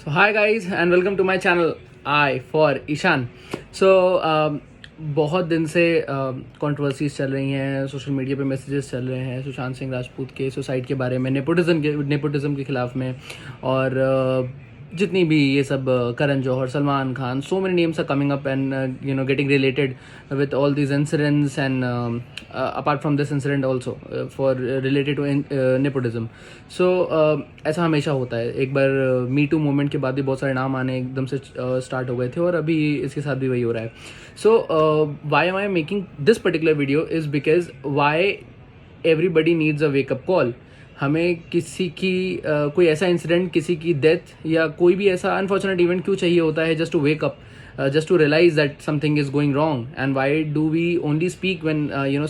So hi guys and welcome to my channel I for Ishan. So बहुत दिन से controversies चल रही हैं, सोशल मीडिया पे मैसेजेस चल रहे हैं सुशांत सिंह राजपूत के सुसाइड के बारे में, नेपोटिज्म के खिलाफ में, और जितनी भी ये सब Karan Johar, Salman Khan, so many names are coming up and getting related with all these incidents and apart from this incident also for related to nepotism. So ऐसा हमेशा होता है. एक बार मी टू मूवमेंट के बाद भी बहुत सारे नाम आने एकदम से स्टार्ट हो गए थे और अभी इसके साथ भी वही हो रहा है. So why am I making this particular video is because why everybody needs a wake up call. हमें किसी की कोई ऐसा इंसिडेंट, किसी की डेथ या कोई भी ऐसा अनफॉर्चुनेट इवेंट क्यों चाहिए होता है just to wake up, just to realize that something is going wrong, and why do we only speak when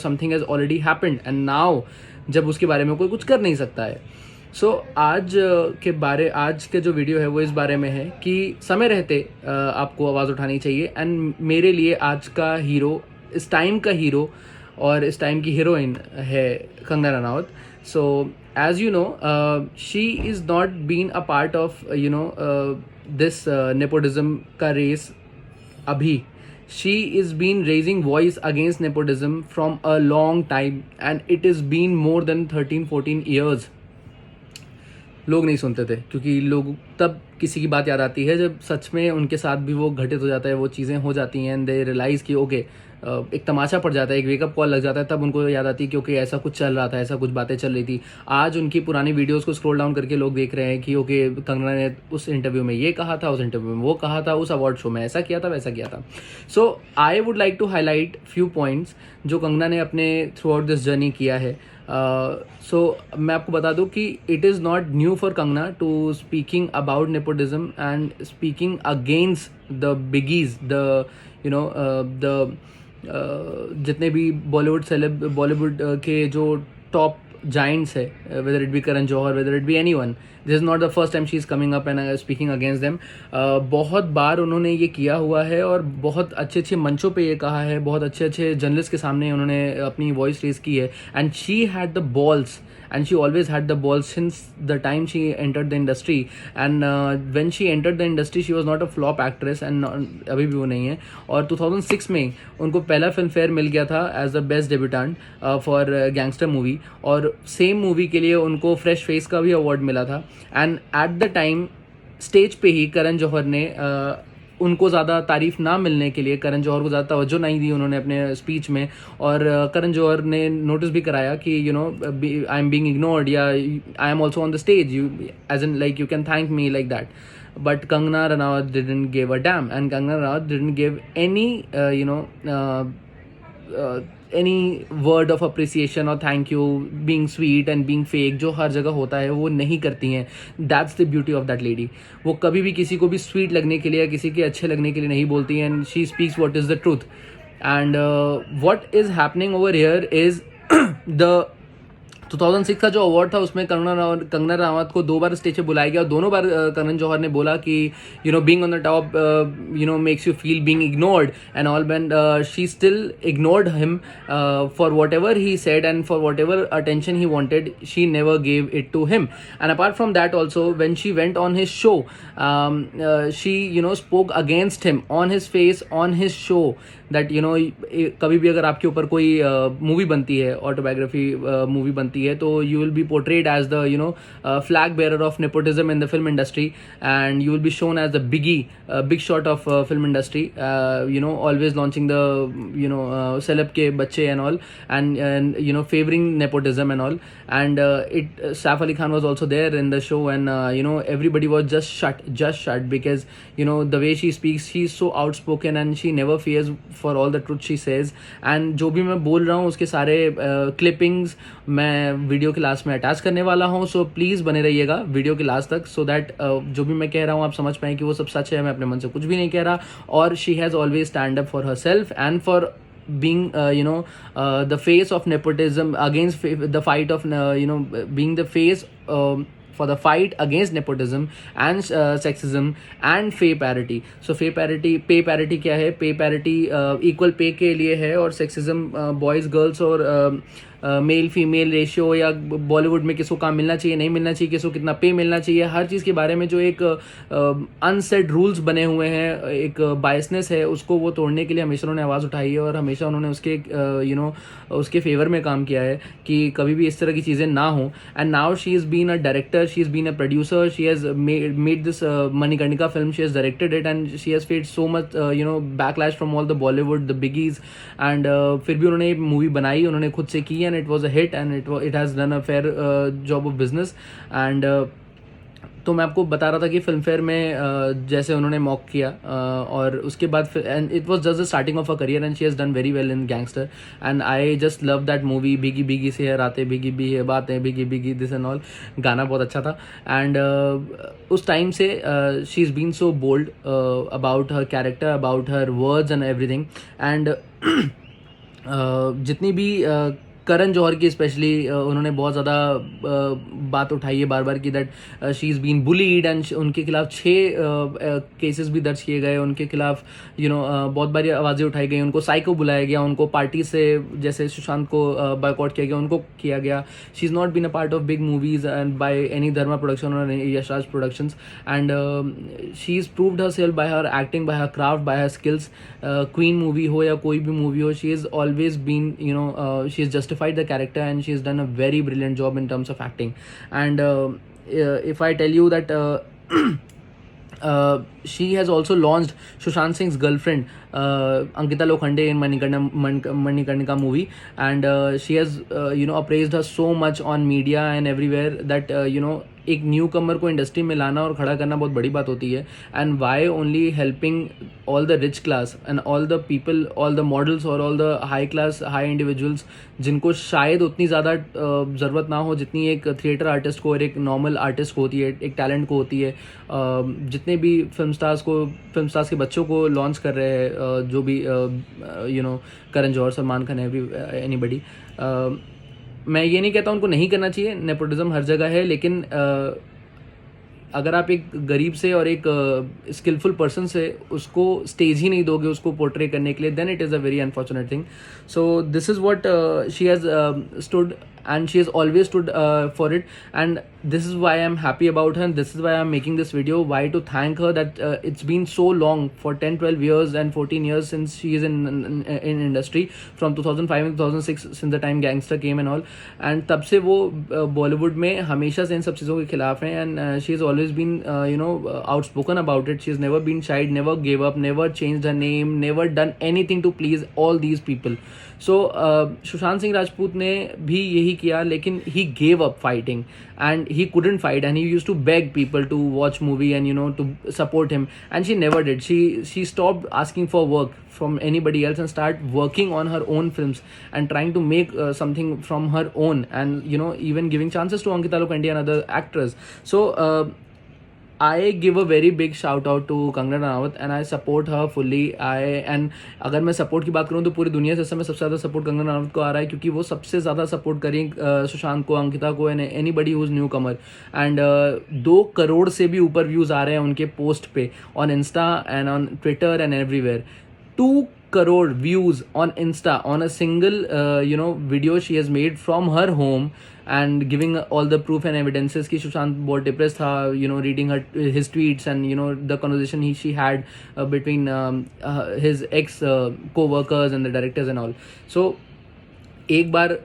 something has already happened and now जब उसके बारे में कोई कुछ कर नहीं सकता है. सो आज के जो वीडियो है वो इस बारे में है कि समय रहते आपको आवाज़ उठानी चाहिए. एंड मेरे लिए आज का हीरो, इस टाइम का हीरो और इस टाइम की हीरोइन है Kangana Ranaut. So as you know, she is not been a part of this nepotism का race. Abhi, she is been raising voice against nepotism from a long time and it has been more than 13-14 years. लोग नहीं सुनते थे क्योंकि लोग तब किसी की बात याद आती है जब सच में उनके साथ भी वो घटित हो जाता है, वो चीज़ें हो जाती हैं एंड दे रियलाइज़ कि ओके, एक तमाशा पड़ जाता है, एक वेकअप कॉल लग जाता है, तब उनको याद आती है कि ओके ऐसा कुछ चल रहा था, ऐसा कुछ बातें चल रही थी. आज उनकी पुरानी वीडियोस को स्क्रॉल डाउन करके लोग देख रहे हैं कि ओके कंगना ने उस इंटरव्यू में ये कहा था, उस इंटरव्यू में वो कहा था, उस अवार्ड शो में ऐसा किया था, वैसा किया था. So I would like to highlight few points जो कंगना ने अपने थ्रू आउट दिस जर्नी किया है. सो मैं आपको बता दूं कि it is not new for Kangana to speaking about nepotism and speaking against the biggies, the जितने भी बॉलीवुड के जो टॉप जाइंट्स है, whether it be Karan Johar, whether it be anyone, this is not the first time she is coming up and speaking against them. बहुत बार उन्होंने ये किया हुआ है और बहुत अच्छे अच्छे मंचों पे ये कहा है, बहुत अच्छे अच्छे जर्नलिस्ट के सामने उन्होंने अपनी वॉइस रेज की है. And she had the balls and she always had the balls since the time she entered the industry. And when she entered the industry she was not a flop actress and अभी भी वो नहीं है. और 2006 में उनको पहला film fair मिल गया था as the best debutante for Gangster movie, और सेम मूवी के लिए उनको फ्रेश फेस का भी अवार्ड मिला था. And at the time stage पे ही करण जौहर ने उनको ज़्यादा तारीफ ना मिलने के लिए करण जौहर को ज़्यादा तवज्जो नहीं दी उन्होंने अपने स्पीच में, और करण जौहर ने नोटिस भी कराया कि आई एम बीइंग इग्नोर्ड या I am also on the stage, you as in like you can thank me like that. But Kangna Ranaut didn't give a damn, and Kangna Ranaut didn't give any word of appreciation or thank you, being sweet and being fake जो हर जगह होता है वो नहीं करती हैं. That's the beauty of that lady. वो कभी भी किसी को भी स्वीट लगने के लिए या किसी के अच्छे लगने के लिए नहीं बोलती हैं, and she speaks what is the truth. And what is happening over here is the 2006 का जो अवार्ड था उसमें कंगना रनावत को 2 बार स्टेज पे बुलाया गया और दोनों बार करण जौहर ने बोला कि being on the top makes you feel being ignored and all, but she still ignored him for whatever he said and for whatever attention he wanted, she never gave it to him. And apart from that also when she went on his show, she spoke against him on his face on his show that कभी भी अगर आपके ऊपर कोई movie बनती है, autobiography movie बनती है, तो you will be portrayed as the flag bearer of nepotism in the film industry, and you will be shown as the big shot of film industry, always launching the celeb ke bache and all, and favoring nepotism and all. And Saif Ali Khan was also there in the show, and everybody was just shut because the way she speaks, she is so outspoken and she never fears for all the truth she says. And जो भी मैं बोल रहा हूँ उसके सारे clippings मैं video के लास्ट में अटैच करने वाला हूँ. सो प्लीज़ बने रहिएगा वीडियो के लास्ट तक, सो दैट जो भी मैं कह रहा हूँ आप समझ पाएँ कि वो सब सच है, मैं अपने मन से कुछ भी नहीं कह रहा. और she has always stand up for her self and for being the face of nepotism against the fight of being the face for the fight against nepotism and sexism and pay parity. So pay parity क्या है? Pay parity equal pay के लिए है, और sexism boys girls और male female ratio या बॉलीवुड में किसको काम मिलना चाहिए नहीं मिलना चाहिए, किसको कितना पे मिलना चाहिए, हर चीज़ के बारे में जो एक अनसेट रूल्स बने हुए हैं, एक बायसनेस है, उसको वो तोड़ने के लिए हमेशा उन्होंने आवाज़ उठाई है और हमेशा उन्होंने उसके उसके फेवर में काम किया है कि कभी भी इस तरह की चीज़ें ना हो. And now she is been a director, she is been a producer, she has made this Manikarnika film, she has directed it and she has faced so much backlash from all the Bollywood the biggies. And फिर भी उन्होंने movie बनाई, उन्होंने खुद से की and it was a hit and it has done a fair job of business. And तो मैं आपको बता रहा था कि फिल्म फेयर में जैसे उन्होंने मॉक किया और उसके बाद and it was just the starting of a career and she has done very well in gangster. And I just love that movie. बिगी बिगी से है रातें, बिगी बिगी है बातें, बिगी बिगी दिस एंड ऑल. गाना बहुत अच्छा था. एंड उस टाइम से she is been so bold about her character, about her words and everything. And जितनी भी करण जौहर की स्पेशली उन्होंने बहुत ज़्यादा बात उठाई है बार बार कि that she is been bullied and उनके खिलाफ 6 केसेस भी दर्ज किए गए, उनके खिलाफ बहुत बारी आवाज़ें उठाई गई, उनको साइको बुलाया गया, उनको पार्टी से जैसे सुशांत को बॉयकॉट किया गया, उनको किया गया. She is not been a part of big movies and by any Dharma production और Yashraj productions. And she is proved her self by her acting, by her craft, by her skills. Queen movie हो या कोई भी movie हो, she is always been she is justified the character and she's done a very brilliant job in terms of acting. And if I tell you that she has also launched Sushant Singh's girlfriend Ankita Lokhande in Manikarnika movie. And she has appraised her so much on media and everywhere that एक new कमर को industry में लाना और खड़ा करना बहुत बड़ी बात होती है. And why only helping all the rich class and all the people, all the models और all the high class high individuals जिनको शायद उतनी ज़्यादा ज़रूरत ना हो जितनी एक थिएटर आर्टिस्ट को और एक नॉर्मल आर्टिस्ट को होती है, एक टैलेंट को होती है. जितने भी फिल्म स्टार्स के बच्चों को लॉन्च कर रहे हैं, जो भी करण जौहर, सलमान खान, एनीबडी. मैं ये नहीं कहता उनको नहीं करना चाहिए, नेपोटिज्म हर जगह है, लेकिन अगर आप एक गरीब से और एक स्किलफुल पर्सन से उसको स्टेज ही नहीं दोगे उसको पोर्ट्रे करने के लिए, then it is a very unfortunate thing. So this is what she has stood and she has always stood for it. And this is why I'm happy about her and this is why I'm making this video. Why to thank her that it's been so long, for 10-12 years and 14 years since she is in industry, from 2005 and 2006, since the time Gangster came and all. And तब से वो बॉलीवुड में हमेशा से इन सब चीज़ों के खिलाफ हैं. And she has always been outspoken about it. She has never been shy, never gave up, never changed her name, never done anything to please all these people. So Sushant Singh Rajput ने भी यही किया, लेकिन he gave up fighting and he couldn't fight and he used to beg people to watch movie and to support him, and she never did. She stopped asking for work from anybody else and start working on her own films and trying to make something from her own, and even giving chances to Ankita Lokhande and other actors. So I give a very big shout out to Kangana Ranaut and I support her fully. And अगर मैं support की बात करूँ तो पूरी दुनिया से इस समय सबसे ज़्यादा सपोर्ट कंगना रनावत को आ रहा है, क्योंकि वो सबसे ज़्यादा सपोर्ट करें सुशांत को, अंकिता को, and anybody who is new Qamar. And 2 crore से भी ऊपर व्यूज़ आ रहे हैं उनके पोस्ट पे on Insta and on Twitter and everywhere. 2 crore views on Insta on a single video she has made from her home, and giving all the proof and evidences कि सुशांत बहुत depress था, reading his tweets and the conversation she had between his ex co-workers and the directors and all. So एक बार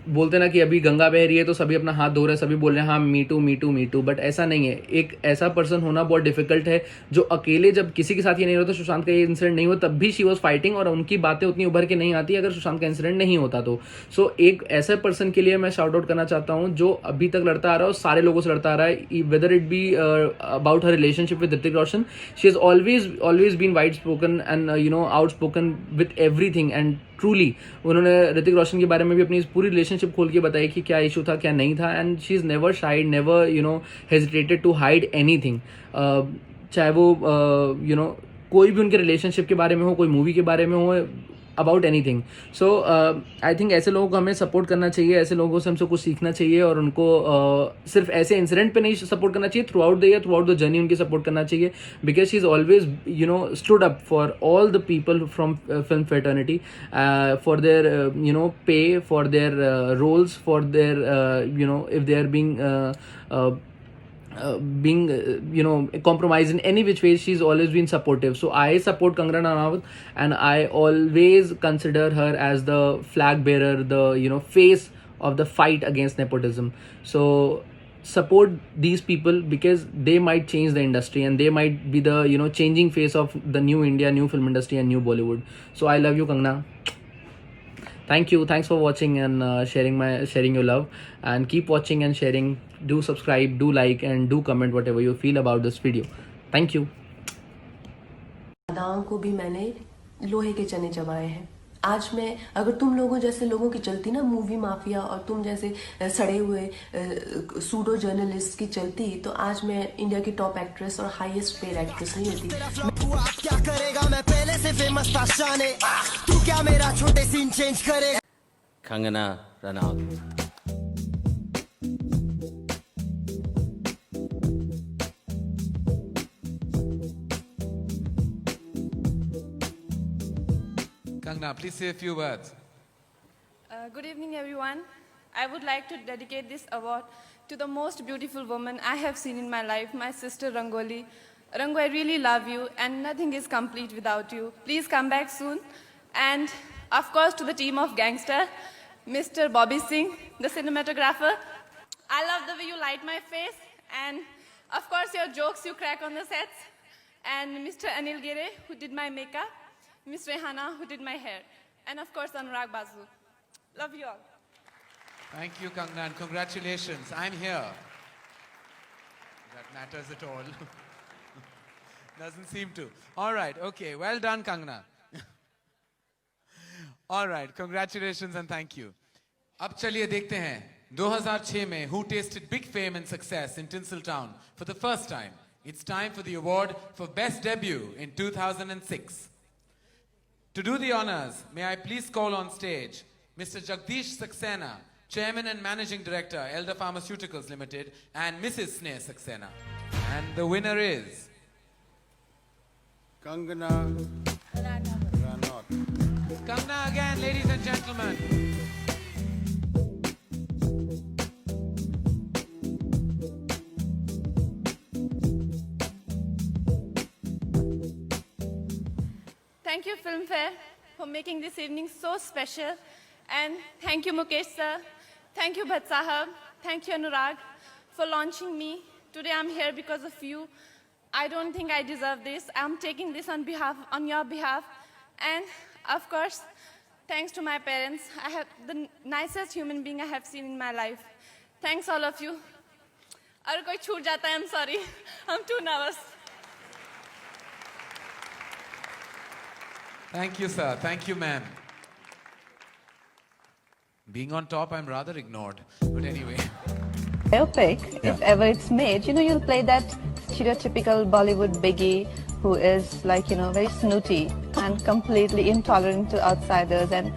बोलते ना कि अभी गंगा बह रही है तो सभी अपना हाथ धो रहे हैं, सभी बोल रहे हैं हाँ me too me too me too, but ऐसा नहीं है. एक ऐसा पर्सन होना बहुत डिफिकल्ट है जो अकेले, जब किसी के साथ ये नहीं होता, सुशांत का ये इंसिडेंट नहीं हुआ तब भी शी वॉज फाइटिंग, और उनकी बातें उतनी उभर के नहीं आती अगर सुशांत का इंसिडेंट नहीं होता तो. सो एक ऐसे पर्सन के लिए मैं शाउट आउट करना चाहता हूँ जो अभी तक लड़ता आ रहा है और सारे लोगों से लड़ता आ रहा है, whether it be about her relationship with Hrithik Roshan. She has always been wide spoken and outspoken with everything, and truly उन्होंने ऋतिक रोशन के बारे में भी अपनी पूरी रिलेशनशिप खोल के बताई कि क्या इशू था क्या नहीं था. And she is never shied, never hesitated to hide anything, चाहे वो कोई भी उनके रिलेशनशिप के बारे में हो, कोई मूवी के बारे में हो, about anything. So I think ऐसे लोगों को हमें सपोर्ट करना चाहिए, ऐसे लोगों से हमसे कुछ सीखना चाहिए, और उनको सिर्फ ऐसे इंसिडेंट पे नहीं सपोर्ट करना चाहिए, throughout the year, throughout the journey उनकी सपोर्ट करना चाहिए, because she is always stood up for all the people from film fraternity, for their pay, for their roles, for their if they are being compromised in any which way, she's always been supportive. So I support Kangana Ranaut, and I always consider her as the flag bearer, the face of the fight against nepotism. So support these people, because they might change the industry, and they might be the changing face of the new India, new film industry, and new Bollywood. So I love you, Kangana. Thank you, thanks for watching and sharing your love, and keep watching and sharing. Do subscribe, do like, and do comment whatever you feel about this video. Thank you. दादाओं को भी मैंने लोहे के चने चबाए हैं. आज मैं अगर तुम लोगों जैसे लोगों की चलती ना मूवी माफिया, और तुम जैसे सड़े हुए सूडो जर्नलिस्ट की चलती, तो आज मैं इंडिया की टॉप एक्ट्रेस और हाईएस्ट पेड एक्ट्रेस नहीं होती. क्या करेगा, मैं पहले से फेमस था शाने, तू क्या मेरा छोटे सीन चेंज करेगा. Kangana Ranaut. Kangana, please say a few words. Good evening, everyone. I would like to dedicate this award to the most beautiful woman I have seen in my life, my sister Rangoli. Rango, I really love you, and nothing is complete without you. Please come back soon. And of course, to the team of Gangster, Mr. Bobby Singh, the cinematographer. I love the way you light my face, and of course, your jokes you crack on the sets. And Mr. Anil Gire, who did my makeup. Miss Rehana, who did my hair. And of course, Anurag Basu. Love you all. Thank you, Kangana, and congratulations. I'm here. That matters at all. Doesn't seem to. All right, okay. Well done, Kangana. All right, congratulations and thank you. अब चलिए देखते हैं 2006 में who tasted big fame and success in Tinseltown for the first time. It's time for the award for best debut in 2006. To do the honors, may I please call on stage Mr. Jagdish Saxena, Chairman and Managing Director, Elder Pharmaceuticals Limited, and Mrs. Sneh Saxena. And the winner is Kangana Ranaut. Kangana again, ladies and gentlemen. Thank you, Filmfare, for making this evening so special. And thank you, Mukesh sir. Thank you, Bhatt Sahab. Thank you, Anurag, for launching me. Today I'm here because of you. I don't think I deserve this. I'm taking this on your behalf. And of course, thanks to my parents. I have the nicest human being I have seen in my life. Thanks all of you. अगर कोई छूट जाता है, I'm sorry. I'm too nervous. Thank you, sir. Thank you, ma'am. Being on top, I'm rather ignored. But anyway. Biopic, if ever it's made, you'll play that stereotypical Bollywood biggie who is like, very snooty and completely intolerant to outsiders and,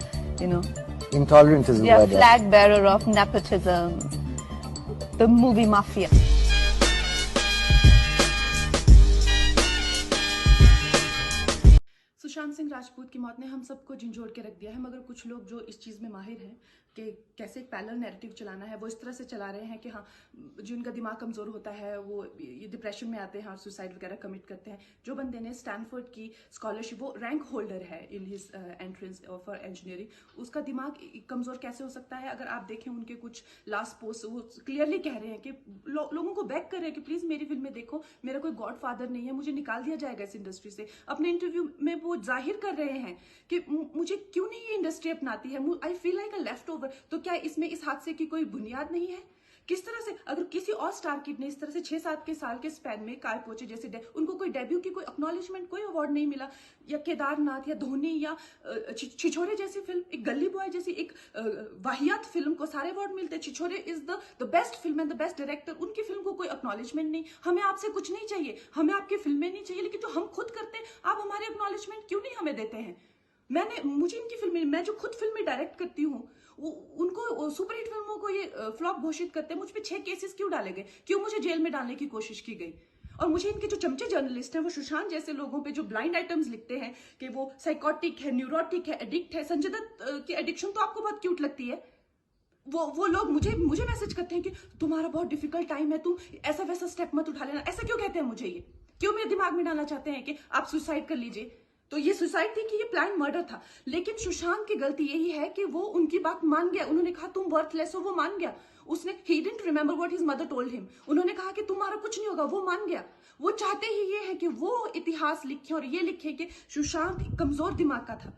Intolerant is the yeah, word. flag bearer of nepotism, the movie mafia. Sushant Singh Rajput की मौत ने हम सबको झंझोड़ के रख दिया है, मगर कुछ लोग जो इस चीज़ में माहिर हैं कि कैसे एक पैरेलल नैरेटिव चलाना है, वो इस तरह से चला रहे हैं कि हाँ, जिनका दिमाग कमज़ोर होता है वो ये डिप्रेशन में आते हैं और सुसाइड वगैरह कमिट करते हैं. जो बंदे ने स्टैनफोर्ड की स्कॉलरशिप, वो रैंक होल्डर है in his entrance for engineering, उसका दिमाग कमज़ोर कैसे हो सकता है? अगर आप देखें उनके कुछ लास्ट पोस्ट, वो क्लियरली कह रहे हैं कि लोगों को बैक कर रहे हैं कि प्लीज़ मेरी फिल्में देखो, मेरा कोई गॉड फादर नहीं है, मुझे निकाल दिया जाएगा इस इंडस्ट्री से. अपने इंटरव्यू में वो जाहिर कर रहे हैं कि मुझे क्यों नहीं ये इंडस्ट्री अपनाती है, I feel like a left over. तो क्या इसमें इस हादसे की कोई बुनियाद नहीं है? किस तरह से अगर किसी और स्टार किड ने इस तरह से 6-7 के साल के स्पैन में काय पोचे जैसे उनको कोई डेब्यू की कोई एक्नॉलेजमेंट, कोई अवार्ड नहीं मिला, या केदारनाथ या धोनी या छिछोरे जैसी फिल्म, एक गली बॉय जैसी एक वाहियात फिल्म को सारे अवार्ड मिलते. Chhichhore is the best film and the best director, उनकी फिल्म को कोई एक्नॉलेजमेंट नहीं. हमें आपसे कुछ नहीं चाहिए, हमें आपकी फिल्में नहीं चाहिए, लेकिन जो हम खुद करते हैं आप हमारे एक्नॉलेजमेंट क्यों नहीं हमें देते हैं? मुझे इनकी फिल्में, मैं जो खुद फिल्में डायरेक्ट करती हूँ, उनको सुपरहिट फिल्मों को ये फ्लॉप घोषित करते हैं। मुझ पे 6 केसेस क्यों डाले गए, क्यों मुझे जेल में डालने की कोशिश की गई? और मुझे इनके जो चमचे जर्नलिस्ट हैं, वो सुशांत जैसे लोगों पे जो ब्लाइंड आइटम्स लिखते हैं कि वो साइकोटिक है, न्यूरोटिक है, एडिक्ट है। संजय दत्त की एडिक्शन तो आपको बहुत क्यूट लगती है। वो लोग मुझे मैसेज करते हैं कि तुम्हारा बहुत डिफिकल्ट टाइम है, तुम ऐसा वैसा स्टेप मत उठा लेना। ऐसा क्यों कहते हैं मुझे? ये क्यों मेरे दिमाग में डालना चाहते हैं कि आप सुसाइड कर लीजिए? तो ये सुसाइड थी कि ये प्लान मर्डर था? लेकिन सुशांत की गलती यही है कि वो उनकी बात मान गया। उन्होंने कहा तुम वर्थलेस हो, वो मान गया। उसने he didn't remember what his mother told him. उन्होंने कहा कि तुम्हारा कुछ नहीं होगा, वो मान गया। वो चाहते ही ये है कि वो इतिहास लिखे और ये लिखे कि सुशांत कमजोर दिमाग का था।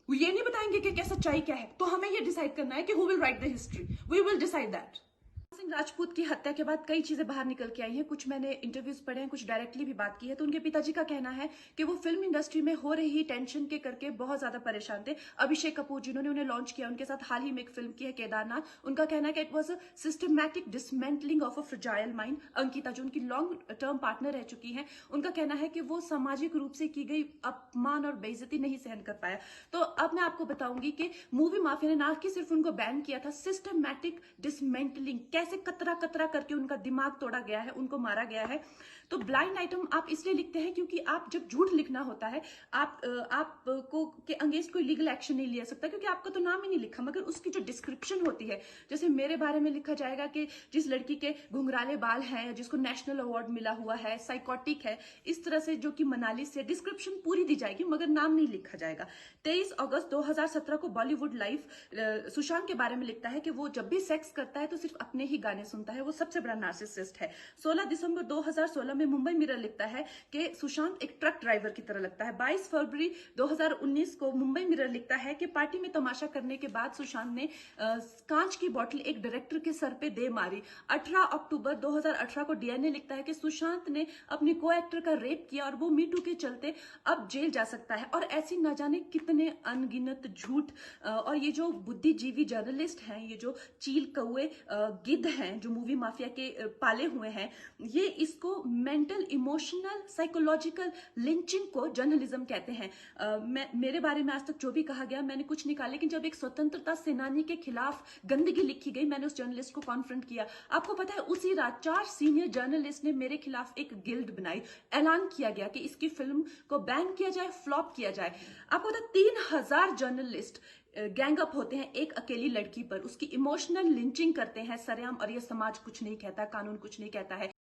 वो ये नहीं बताएंगे कि क्या सच्चाई क्या है। तो हमें ये डिसाइड करना है कि who will write the history. We will decide that. Singh Rajput की हत्या के बाद कई चीजें बाहर निकल के आई हैं। कुछ मैंने इंटरव्यूज पढ़े हैं, कुछ डायरेक्टली भी बात की है। तो उनके पिताजी का कहना है कि वो फिल्म इंडस्ट्री में हो रही टेंशन के करके बहुत ज्यादा परेशान थे। अभिषेक कपूर जिन्होंने उन्हें लॉन्च किया, उनके साथ हाल ही में एक फिल्म की है केदारनाथ। उनका कहना है कि it was a systematic dismantling of a fragile mind. Ankita जो उनकी लॉन्ग टर्म पार्टनर रह चुकी है, उनका कहना है कि वो सामाजिक रूप से की गई अपमान और बेइज्जती नहीं सहन कर पाया। तो अब मैं आपको बताऊंगी कि मूवी माफिया ने ना कि सिर्फ उनको बैन किया था, सिस्टमैटिक डिसमेंटलिंग, कैसे कतरा कतरा करके उनका दिमाग तोड़ा गया है, उनको मारा गया है। तो ब्लाइंड आइटम आप इसलिए लिखते हैं क्योंकि आप जब झूठ लिखना होता है, आपको के अगेंस्ट कोई लीगल एक्शन नहीं लिया सकता, क्योंकि आपका तो नाम ही नहीं लिखा। मगर उसकी जो डिस्क्रिप्शन होती है, जैसे मेरे बारे में लिखा जाएगा कि जिस लड़की के घुंघराले बाल हैं, जिसको नेशनल अवार्ड मिला हुआ है, साइकोटिक है, इस तरह से जो कि मनाली से डिस्क्रिप्शन पूरी दी जाएगी, मगर नाम नहीं लिखा जाएगा। 23 अगस्त 2017 को बॉलीवुड लाइव सुशांत के बारे में लिखता है कि वो जब भी सेक्स करता है तो सिर्फ अपने ही गाने सुनता है, वो सबसे बड़ा नार्सिसिस्ट है। 16 दिसंबर 2016 में मुंबई मिरर लिखता है कि सुशांत एक ट्रक ड्राइवर की तरह लगता है। 22 फरवरी 2019 को मुंबई मिरर लिखता है कि पार्टी में तमाशा करने के बाद सुशांत ने कांच की बोतल एक डायरेक्टर के सर पे दे मारी। 18 अक्टूबर 2018 को डीएनए लिखता है कि सुशांत ने अपनी को एक्टर का रेप किया और वो मीटू के चलते अब जेल जा सकता है। और ऐसी न जाने कितने अनगिनत झूठ। और ये जो बुद्धिजीवी जर्नलिस्ट हैं, ये जो चील कौए गिद्ध हैं जो मूवी माफिया के पाले हुए हैं, ये इसको मेंटल इमोशनल साइकोलॉजिकल लिंचिंग को जर्नलिज्म कहते हैं। मेरे बारे में आज तक जो भी कहा गया मैंने कुछ नहीं कहा, लेकिन जब एक स्वतंत्रता सेनानी के खिलाफ गंदगी लिखी गई, मैंने उस जर्नलिस्ट को कॉन्फ्रंट किया। आपको पता है उसी रात 4 सीनियर जर्नलिस्ट ने मेरे खिलाफ एक गिल्ड बनाई। ऐलान किया गया कि इसकी फिल्म को बैन किया जाए, फ्लॉप किया जाए। आपको पता 3000 जर्नलिस्ट गैंग अप होते हैं एक अकेली लड़की पर, उसकी इमोशनल लिंचिंग करते हैं सरेआम, और ये समाज कुछ नहीं कहता, कानून कुछ नहीं कहता है।